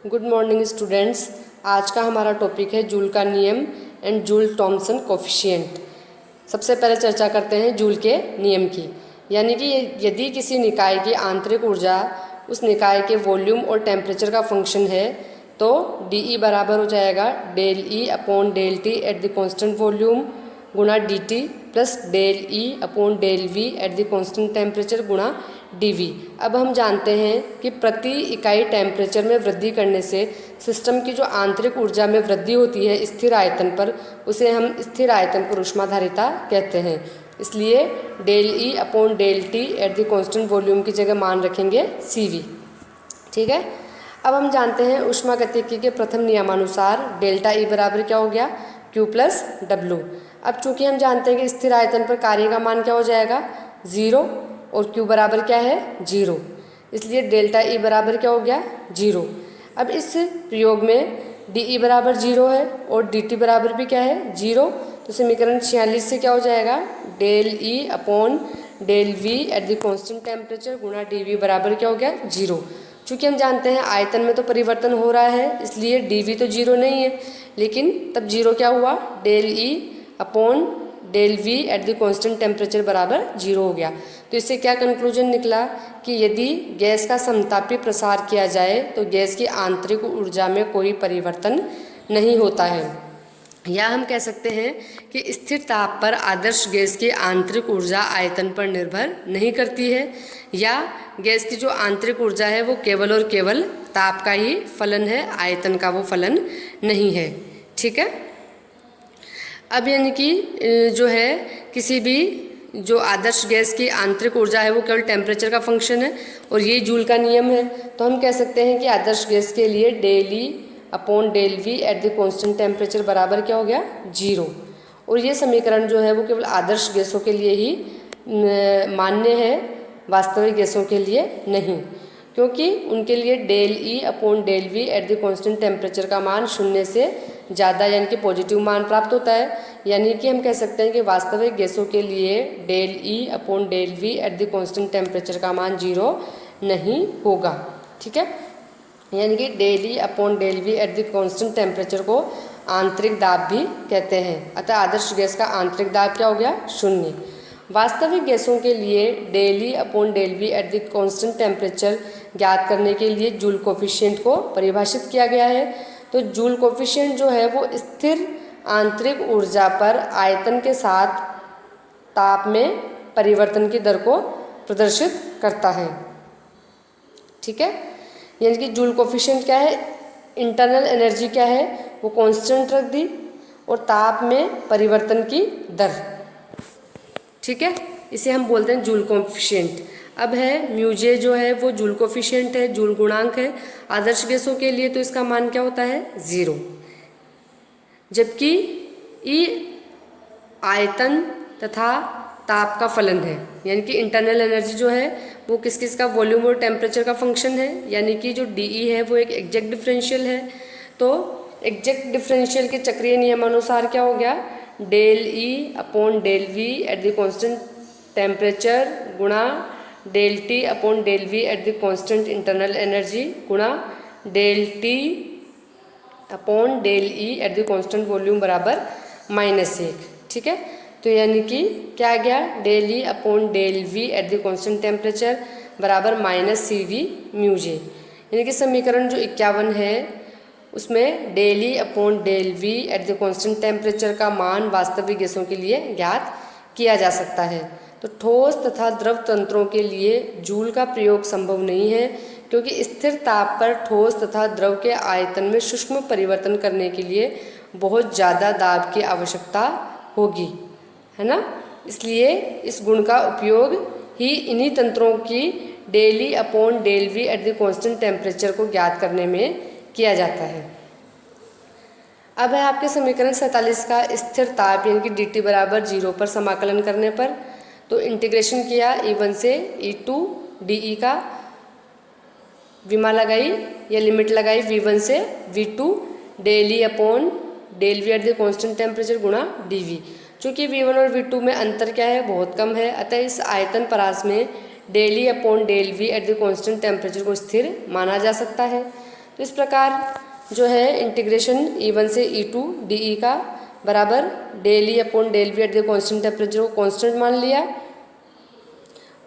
Good morning students. आज का हमारा टॉपिक है जूल का नियम एंड जूल थॉम्सन कोफिशिएंट। सबसे पहले चर्चा करते हैं जूल के नियम की, यानी कि यदि किसी निकाय की आंतरिक ऊर्जा उस निकाय के वॉल्यूम और टेम्परेचर का फंक्शन है तो dE बराबर हो जाएगा del E upon del T at the constant volume गुणा D T plus del E upon del V at the constant temperature गुणा dV। अब हम जानते हैं कि प्रति इकाई टेम्परेचर में वृद्धि करने से सिस्टम की जो आंतरिक ऊर्जा में वृद्धि होती है स्थिर आयतन पर, उसे हम स्थिर आयतन पर ऊष्माधारिता कहते हैं। इसलिए del E upon del T at the constant volume की जगह मान रखेंगे CV। ठीक है। अब हम जानते हैं ऊष्मागतिकी के प्रथम नियमानुसार डेल्टा ई बराबर क्या हो गया, Q प्लस W। अब चूंकि हम जानते हैं कि स्थिर आयतन पर कार्य का मान क्या हो जाएगा 0 और Q बराबर क्या है 0, इसलिए डेल्टा E बराबर क्या हो गया 0। अब इस प्रयोग में DE बराबर 0 है और DT बराबर भी क्या है 0, तो समीकरण 46 से क्या हो जाएगा del E upon del V at the constant temperature गुणा DV बराबर क्या हो गया 0। चूँकि हम जानते हैं आयतन में तो परिवर्तन हो रहा है इसलिए DV तो 0 नहीं है, लेकिन तब 0 क्या हुआ del E upon del V at the constant temperature बराबर 0 हो गया। तो इससे क्या कंक्लूजन निकला कि यदि गैस का समतापी प्रसार किया जाए तो गैस की आंतरिक ऊर्जा में कोई परिवर्तन नहीं होता है, या हम कह सकते हैं कि स्थिर ताप पर आदर्श गैस की आंतरिक ऊर्जा आयतन पर निर्भर नहीं करती है, या गैस की जो आंतरिक ऊर्जा है वो केवल और केवल ताप का ही फलन है, आयतन का वो फलन नहीं है। ठीक है। अब यानी कि जो है किसी भी जो आदर्श गैस की आंतरिक ऊर्जा है वो केवल टेम्परेचर का फंक्शन है और ये जूल का नियम है, तो हम कह सकते हैं कि आदर्श गैस के लिए del E upon del V at the constant temperature बराबर क्या हो गया 0। और ये समीकरण जो है वो केवल आदर्श गैसों के लिए ही मान्य है, वास्तविक गैसों के लिए नहीं, क्योंकि उनके लिए del E upon del V at the constant temperature का मान 0 से ज़्यादा यानी कि पॉजिटिव मान प्राप्त होता है। यानी कि हम कह सकते हैं कि वास्तविक गैसों के लिए del E upon del V at the constant temperature का मान 0 नहीं होगा। ठीक है। यानी कि del E upon del V at the constant temperature को आंतरिक दाब भी कहते हैं, अतः आदर्श गैस का आंतरिक दाब क्या हो गया 0। वास्तविक गैसों के लिए del E upon del V at the constant temperature ज्ञात करने के लिए जूल कोफिशिएंट को परिभाषित किया गया है। तो जूल कोफिशिएंट जो है वो स्थिर आंतरिक ऊर्जा पर आयतन के साथ ताप में परिवर्तन की दर को प्रदर्शित करता है। ठीक है। यानी कि जूल कोफिशिएंट क्या है, इंटरनल एनर्जी क्या है वो कांस्टेंट रख दी और ताप में परिवर्तन की दर। ठीक है, इसे हम बोलते हैं जूल कोफिशिएंट। अब है म्यूजे जो है वो जूल कोफिशिएंट है, जूल गुणांक है। आदर्श गैसों के लिए तो इसका मान क्या होता है 0, जबकि ई आयतन तथा ताप का फलन है, यानी कि इंटरनल एनर्जी जो है वो किस किस का वॉल्यूम और टेम्परेचर का फंक्शन है, यानी कि जो DE है वो एक एग्जैक्ट डिफरेंशियल है। तो एग्जैक्ट डिफरेंशियल के चक्रीय नियमानुसार क्या हो गया del E upon del V at the constant temperature गुणा del T upon del V at the constant internal energy गुणा del T upon del E at the constant volume बराबर -1। ठीक है। तो यानी कि क्या आ गया del E upon del V at the constant temperature बराबर -CV म्यूजे। यानी कि समीकरण जो 51 है उसमें del E upon del V at the constant temperature का मान वास्तविक गैसों के लिए ज्ञात किया जा सकता है। तो ठोस तथा द्रव तंत्रों के लिए जूल का प्रयोग संभव नहीं है, क्योंकि स्थिर ताप पर ठोस तथा द्रव के आयतन में सूक्ष्म परिवर्तन करने के लिए बहुत ज़्यादा दाब की आवश्यकता होगी, है ना। इसलिए इस गुण का उपयोग ही इन्हीं तंत्रों की del E upon del V at the constant temperature को ज्ञात करने में किया जाता है। अब है आपके समीकरण 47 का स्थिर ताप यानी कि DT बराबर 0 पर समाकलन करने पर, तो इंटीग्रेशन किया E1 से E2 DE का, विमा लगाई या लिमिट लगाई V1 से V2 del E upon del V at the constant temperature गुणा DV। चूँकि V1 और V2 में अंतर क्या है बहुत कम है, अतः इस आयतन परास में del E upon del V at the constant temperature को स्थिर माना जा सकता है। तो इस प्रकार जो है इंटीग्रेशन E1 से E2 dE का बराबर del E upon del V at the constant temperature को कॉन्स्टेंट मान लिया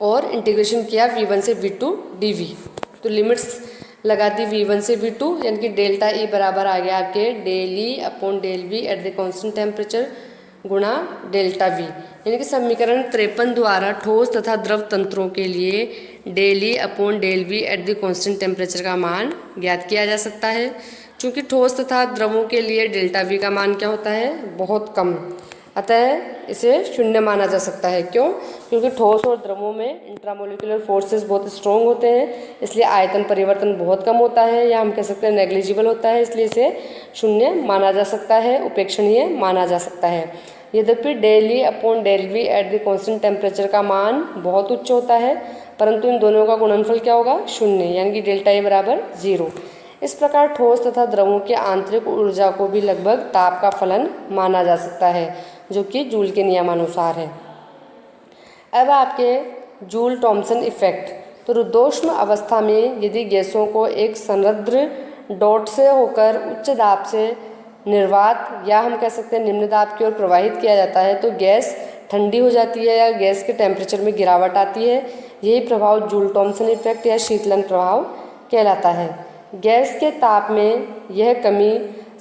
और इंटीग्रेशन किया V1 से V2 dV। तो लिमिट्स लगा दी V1 से V2, यानी कि डेल्टा ई बराबर आ गया आपके del E upon del V at the constant temperature गुणा डेल्टा वी। यानी कि समीकरण 53 द्वारा ठोस तथा द्रव तंत्रों के लिए del E upon del V at the constant temperature का मान ज्ञात किया जा सकता है। क्योंकि ठोस तथा द्रवों के लिए डेल्टा वी का मान क्या होता है, बहुत कम, अतः इसे शून्य माना जा सकता है। क्यों? क्योंकि ठोस और द्रवों में इंट्रामोलिकुलर फोर्सेस बहुत स्ट्रॉन्ग होते हैं, इसलिए आयतन परिवर्तन बहुत कम होता है, या हम कह सकते हैं नेग्लिजिबल होता है, इसलिए इसे शून्य माना जा सकता है, उपेक्षणीय माना जा सकता है। यद्यपि del E upon del V at the constant temperature का मान बहुत उच्च होता है, परंतु इन दोनों का गुणनफल क्या होगा, शून्य, यानी कि डेल्टा ई बराबर 0। इस प्रकार ठोस तथा द्रवों की आंतरिक ऊर्जा को भी लगभग ताप का फलन माना जा सकता है, जो कि जूल के नियमानुसार है। अब आपके जूल थॉम्सन इफेक्ट। तो रुद्धोष्ण अवस्था में यदि गैसों को एक संरद्र डॉट से होकर उच्च दाब से निर्वात या हम कह सकते हैं निम्न दाब की ओर प्रवाहित किया जाता है, तो गैस ठंडी हो जाती है या गैस के टेम्परेचर में गिरावट आती है। यही प्रभाव जूल थॉम्सन इफेक्ट या शीतलन प्रभाव कहलाता है। गैस के ताप में यह कमी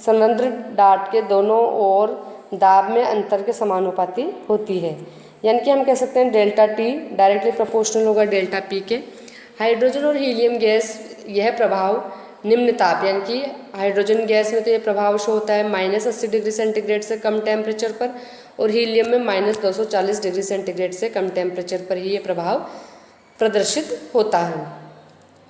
संरद्र डाट के दोनों ओर दाब में अंतर के समानुपाती होती है, यानी कि हम कह सकते हैं डेल्टा टी डायरेक्टली प्रोपोर्शनल होगा डेल्टा पी के। हाइड्रोजन और हीलियम गैस यह प्रभाव निम्न ताप, यानी कि हाइड्रोजन गैस में तो यह प्रभाव शो होता है -80 डिग्री सेंटीग्रेड से कम टेम्परेचर पर, और हीलियम में -240 डिग्री सेंटीग्रेड से कम टेम्परेचर पर ही ये प्रभाव प्रदर्शित होता है।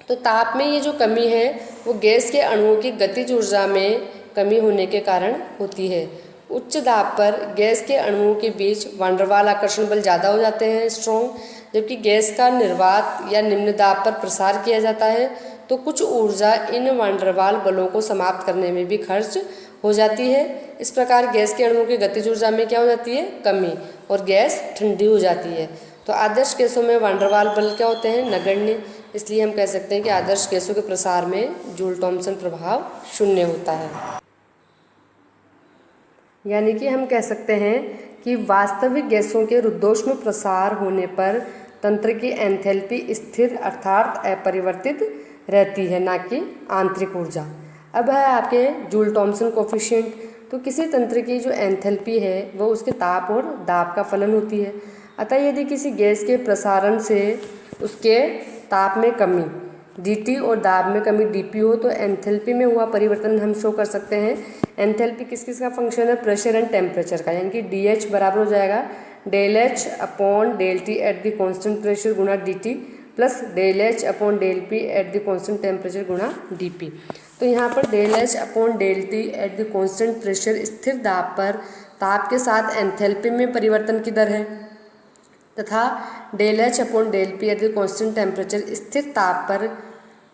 तो ताप में ये जो कमी है वो गैस के अणुओं की गतिज ऊर्जा में कमी होने के कारण होती है। उच्च दाब पर गैस के अणुओं के बीच वान डेर वाल आकर्षण बल ज़्यादा हो जाते हैं, स्ट्रॉन्ग, जबकि गैस का निर्वात या निम्न दाब पर प्रसार किया जाता है तो कुछ ऊर्जा इन वान डेर वाल बलों को समाप्त करने में भी खर्च हो जाती है। इस प्रकार गैस के अणुओं की गतिज ऊर्जा में क्या हो जाती है, कमी, और गैस ठंडी हो जाती है। तो आदर्श गैसों में वान डेर वाल बल क्या होते हैं, नगण्य, इसलिए हम कह सकते हैं कि आदर्श गैसों के प्रसार में जूल थॉम्सन प्रभाव शून्य होता है। यानी कि हम कह सकते हैं कि वास्तविक गैसों के रुद्धोष्म प्रसार होने पर तंत्र की एंथैल्पी स्थिर अर्थात अपरिवर्तित रहती है, ना कि आंतरिक ऊर्जा। अब है आपके जूल थॉम्सन कोफिशिएंट। तो किसी तंत्र की जो एंथैल्पी है वो उसके ताप और दाब का फलन होती है। अतः यदि किसी गैस के प्रसारण से उसके ताप में कमी dt और दाब में कमी dp हो तो एंथैल्पी में हुआ परिवर्तन हम शो कर सकते हैं। एंथैल्पी किस किस का फंक्शन है, प्रेशर एंड टेम्परेचर का, यानी कि dH बराबर हो जाएगा del H upon del T at the constant pressure गुणा dt plus del H upon del P at the constant temperature गुणा dp। तो यहाँ पर del H upon del T at the constant pressure स्थिर दाब पर ताप के साथ एंथैल्पी में परिवर्तन की दर है, तथा del H upon del P at the constant temperature स्थिर ताप पर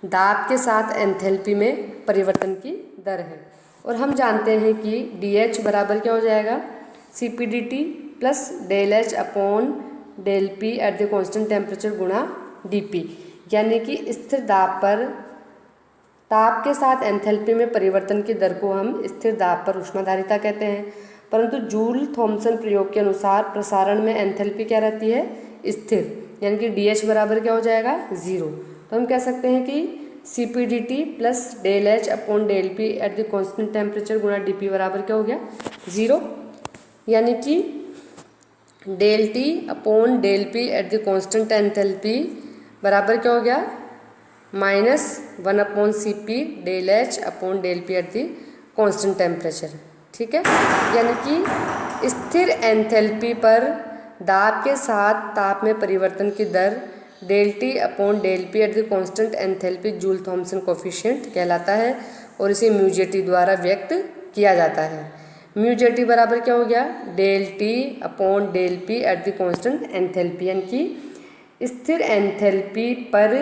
दाब के साथ एंथैल्पी में परिवर्तन की दर है। और हम जानते हैं कि डी एच बराबर क्या हो जाएगा, C P D T plus del H upon del P at the constant temperature गुणा डी पी, यानी कि स्थिर दाब पर ताप के साथ एंथैल्पी में परिवर्तन की दर को हम स्थिर दाब पर ऊष्माधारिता कहते हैं। परंतु जूल थॉम्सन प्रयोग के अनुसार प्रसारण में एंथैल्पी क्या रहती है, स्थिर, यानी कि डी बराबर क्या हो जाएगा, 0। तो हम कह सकते हैं कि C P D T plus del H upon del P at the constant temperature गुणा डी पी बराबर क्या हो गया, 0, यानी कि del T upon del P at the constant enthalpy बराबर क्या हो गया, -1 upon C P del H upon del P at the constant temperature. ठीक है, यानी कि स्थिर एंथैल्पी पर दाब के साथ ताप में परिवर्तन की दर del T upon del P at the constant enthalpy Joule Thomson coefficient कहलाता है और इसे म्यू जे टी द्वारा व्यक्त किया जाता है। म्यू जे टी बराबर क्या हो गया, del T upon del P at the constant enthalpy, यानी कि स्थिर एंथैल्पी पर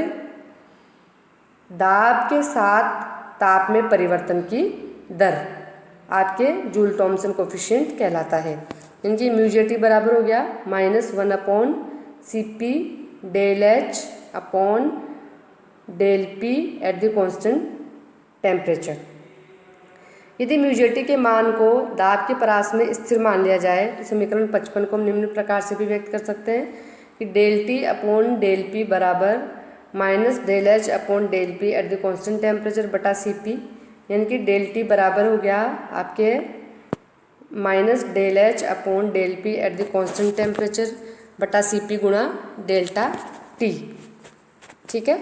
दाब के साथ ताप में परिवर्तन की दर आपके जूल थॉम्सन कोफिशिएंट कहलाता है। इनकी म्यू जे टी बराबर हो गया -1 upon C P del H upon del P at the constant temperature. यदि म्यूजेटी के मान को दाब के परास में स्थिर मान लिया जाए तो समीकरण 55 को हम निम्न प्रकार से भी व्यक्त कर सकते हैं कि del T upon del P बराबर minus del H upon del P at the constant temperature बटा सी पी, यानी कि डेल टी बराबर हो गया आपके minus del H upon del P at the constant temperature बटा सी पी गुणा डेल्टा टी। ठीक है।